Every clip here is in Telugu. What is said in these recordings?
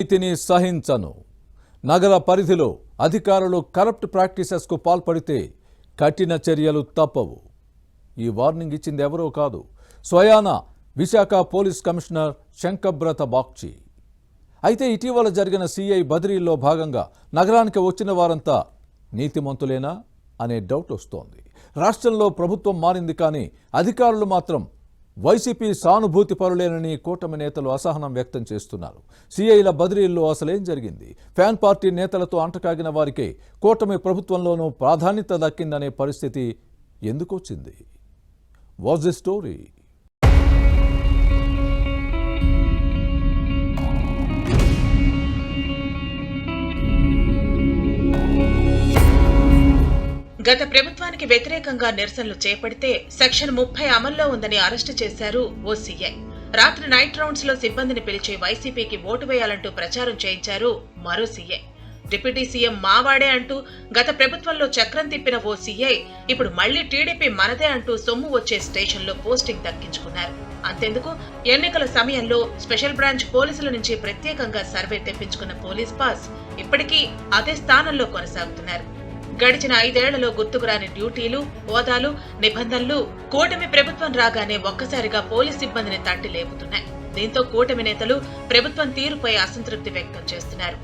నీతిని సహించను. నగర పరిధిలో అధికారులు కరప్ట్ ప్రాక్టీసెస్కు పాల్పడితే కఠిన చర్యలు తప్పవు. ఈ వార్నింగ్ ఇచ్చింది ఎవరో కాదు, స్వయాన విశాఖ పోలీస్ కమిషనర్ శంకబ్రత బాగ్చి. అయితే ఇటీవల జరిగిన సిఐ బదిలీలో భాగంగా నగరానికి వచ్చిన వారంతా నీతిమంతులేనా అనే డౌట్ వస్తోంది. రాష్ట్రంలో ప్రభుత్వం మారింది, కానీ అధికారులు మాత్రం వైసీపీ సానుభూతి పరులేనని కూటమి నేతలు అసహనం వ్యక్తం చేస్తున్నారు. సిఐల బదిలీల్లో అసలేం జరిగింది? ఫ్యాన్ పార్టీ నేతలతో అంటకాగిన వారికే కూటమి ప్రభుత్వంలోనూ ప్రాధాన్యత దక్కిందనే పరిస్థితి ఎందుకొచ్చింది? What's the story? గత ప్రభుత్వానికి వ్యతిరేకంగా నిరసనలు చేపడితే సెక్షన్ 30 అమల్లో ఉందని అరెస్టు చేశారు ఓ సీఐ. రాత్రి నైట్ రౌండ్స్ లో సిబ్బందిని పిలిచి వైసీపీకి ఓటు వేయాలంటూ ప్రచారం చేయించారు మరో సీఐ. డిప్యూటీ సీఎం మావాడే అంటూ గత ప్రభుత్వంలో చక్రం తిప్పిన ఓ సీఐ ఇప్పుడు మళ్లీ టీడీపీ మనదే అంటూ సొమ్ము వచ్చే స్టేషన్లో పోస్టింగ్ దక్కించుకున్నారు. అంతెందుకు, ఎన్నికల సమయంలో స్పెషల్ బ్రాంచ్ పోలీసుల నుంచి ప్రత్యేకంగా సర్వే తెప్పించుకున్న పోలీస్ పాస్ ఇప్పటికీ అదే స్థానంలో కొనసాగుతున్నారు. గడిచిన 5 ఏళ్లలో గుర్తుకురాని డ్యూటీలు, హోదాలు, నిబంధనలు కూటమి ప్రభుత్వం రాగానే ఒక్కసారిగా పోలీస్ సిబ్బందిని తట్టి లేపుతున్నాయి. దీంతో కూటమి నేతలు ప్రభుత్వం తీరుపై అసంతృప్తి వ్యక్తం చేస్తున్నారు.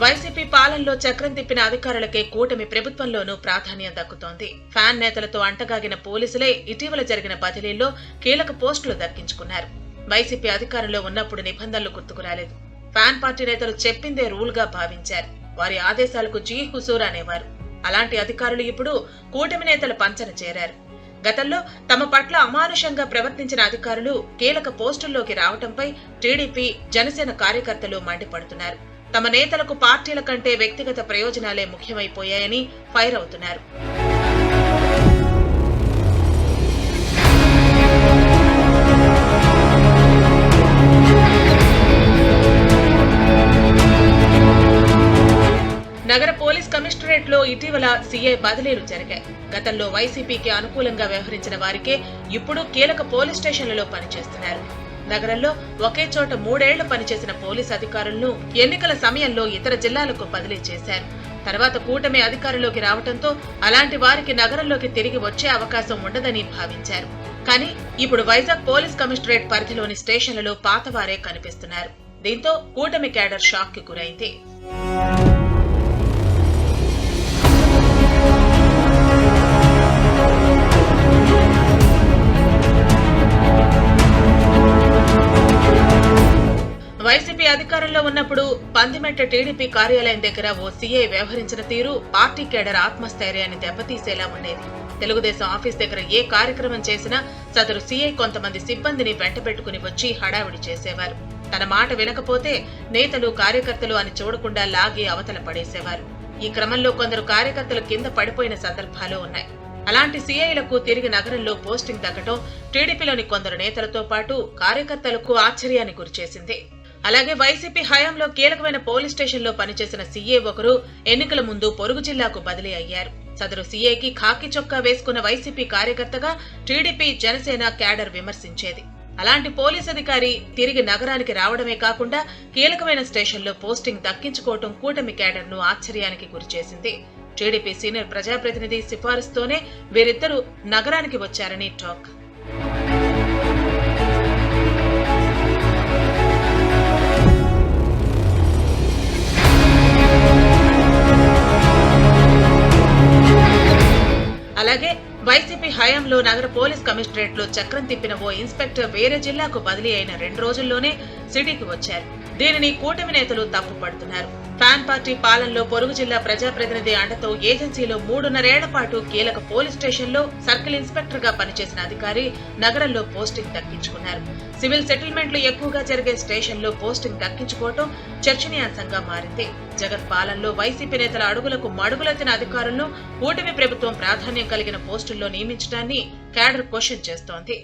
వైసీపీ పాలనలో చక్రం తిప్పిన అధికారులకే కూటమి ప్రభుత్వంలోనూ ప్రాధాన్యం దక్కుతోంది. ఫ్యాన్ నేతలతో అంటగాగిన పోలీసులే ఇటీవల జరిగిన బదిలీల్లో కీలక పోస్టులు దక్కించుకున్నారు. వైసీపీ అధికారంలో ఉన్నప్పుడు నిబంధనలు గుర్తుకురాలేదు. ఫ్యాన్ పార్టీ నేతలు చెప్పిందే రూల్ గా భావించారు. వారి ఆదేశాలకు జీ హుజూర్ అనేవారు. అలాంటి అధికారులు ఇప్పుడు కూటమి నేతల పంచన చేరారు. గతంలో తమ పట్ల అమానుషంగా ప్రవర్తించిన అధికారులు కీలక పోస్టుల్లోకి రావడంపై టీడీపీ, జనసేన కార్యకర్తలు మండిపడుతున్నారు. తమ నేతలకు పార్టీల కంటే వ్యక్తిగత ప్రయోజనాలే ముఖ్యమైపోయాయని ఫైర్ అవుతున్నారు. నగర పోలీస్ కమిషనరేట్ లో ఇటీవల సీఐ బదిలీలు జరిగాయి. గతంలో వైసీపీకి అనుకూలంగా వ్యవహరించిన వారికే ఇప్పుడు కీలక పోలీస్ స్టేషన్లలో పనిచేస్తున్నారు. నగరంలో ఒకే చోట 3 ఏళ్లు పనిచేసిన పోలీస్ అధికారులను ఎన్నికల సమయంలో ఇతర జిల్లాలకు బదిలీ చేశారు. తర్వాత కూటమి అధికారంలోకి రావడంతో అలాంటి వారికి నగరంలోకి తిరిగి వచ్చే అవకాశం ఉండదని భావించారు. కానీ ఇప్పుడు వైజాగ్ పోలీస్ కమిషనరేట్ పరిధిలోని స్టేషన్లలో పాతవారే కనిపిస్తున్నారు. దీంతో కూటమి క్యాడర్ షాక్ కి గురైంది. వైసీపీ అధికారంలో ఉన్నప్పుడు పందిమెట్ట టీడీపీ కార్యాలయం దగ్గర ఓ సీఐ వ్యవహరించిన తీరు పార్టీ కేడర్ ఆత్మస్థైర్యాన్ని దెబ్బతీసేలా ఉండేది. తెలుగుదేశం ఆఫీస్ దగ్గర ఏ కార్యక్రమం చేసినా సదరు సీఐ కొంతమంది సిబ్బందిని వెంటబెట్టుకుని వచ్చి హడావిడి చేసేవారు. తన మాట వినకపోతే నేతలు, కార్యకర్తలు అని చూడకుండా లాగి అవతల పడేసేవారు. ఈ క్రమంలో కొందరు కార్యకర్తలు కింద పడిపోయిన సందర్భాలు ఉన్నాయి. అలాంటి సీఐలకు తిరిగి నగరంలో పోస్టింగ్ దక్కడం టీడీపీలోని కొందరు నేతలతో పాటు కార్యకర్తలకు ఆశ్చర్యాన్ని గురిచేసింది. అలాగే వైసీపీ హయాంలో కీలకమైన పోలీస్ స్టేషన్లో పనిచేసిన సీఏ ఒకరు ఎన్నికల ముందు పొరుగు జిల్లాకు బదిలీ అయ్యారు. సదరు సీఐకి ఖాకీ చొక్కా వేసుకున్న వైసీపీ కార్యకర్తగా టీడీపీ, జనసేన క్యాడర్ విమర్శించేది. అలాంటి పోలీస్ అధికారి తిరిగి నగరానికి రావడమే కాకుండా కీలకమైన స్టేషన్లో పోస్టింగ్ దక్కించుకోవడం కూటమి క్యాడర్ ను ఆశ్చర్యానికి గురిచేసింది. టీడీపీ సీనియర్ ప్రజాప్రతినిధి సిఫారసుతోనే వీరిద్దరూ నగరానికి వచ్చారని టాక్. అలాగే వైసీపీ హయాంలో నగర పోలీస్ కమిషనరేట్ లో చక్రం తిప్పిన ఓ ఇన్స్పెక్టర్ వేరే జిల్లాకు బదిలీ అయిన 2 రోజుల్లోనే సిటీకి వచ్చారు. దీనిని కూటమి నేతలు తప్పుపడుతున్నారు. ఫ్యాన్ పార్టీ పాలనలో పొరుగు జిల్లా ప్రజాప్రతినిధి అండతో ఏజెన్సీలో 3.5 ఏళ్ల పాటు కీలక పోలీస్ స్టేషన్లో సర్కిల్ ఇన్స్పెక్టర్ గా పనిచేసిన అధికారి నగరంలో పోస్టింగ్ దక్కించుకున్నారు. సివిల్ సెటిల్మెంట్లు ఎక్కువగా జరిగే స్టేషన్లో పోస్టింగ్ దక్కించుకోవడం చర్చనీయాంశంగా మారింది. జగన్ పాలనలో వైసీపీ నేతల అడుగులకు మడుగులెత్తిన అధికారులను కూటమి ప్రభుత్వం ప్రాధాన్యం కలిగిన పోస్టుల్లో నియమించడాన్ని క్యాడర్ క్వశ్చన్ చేస్తోంది.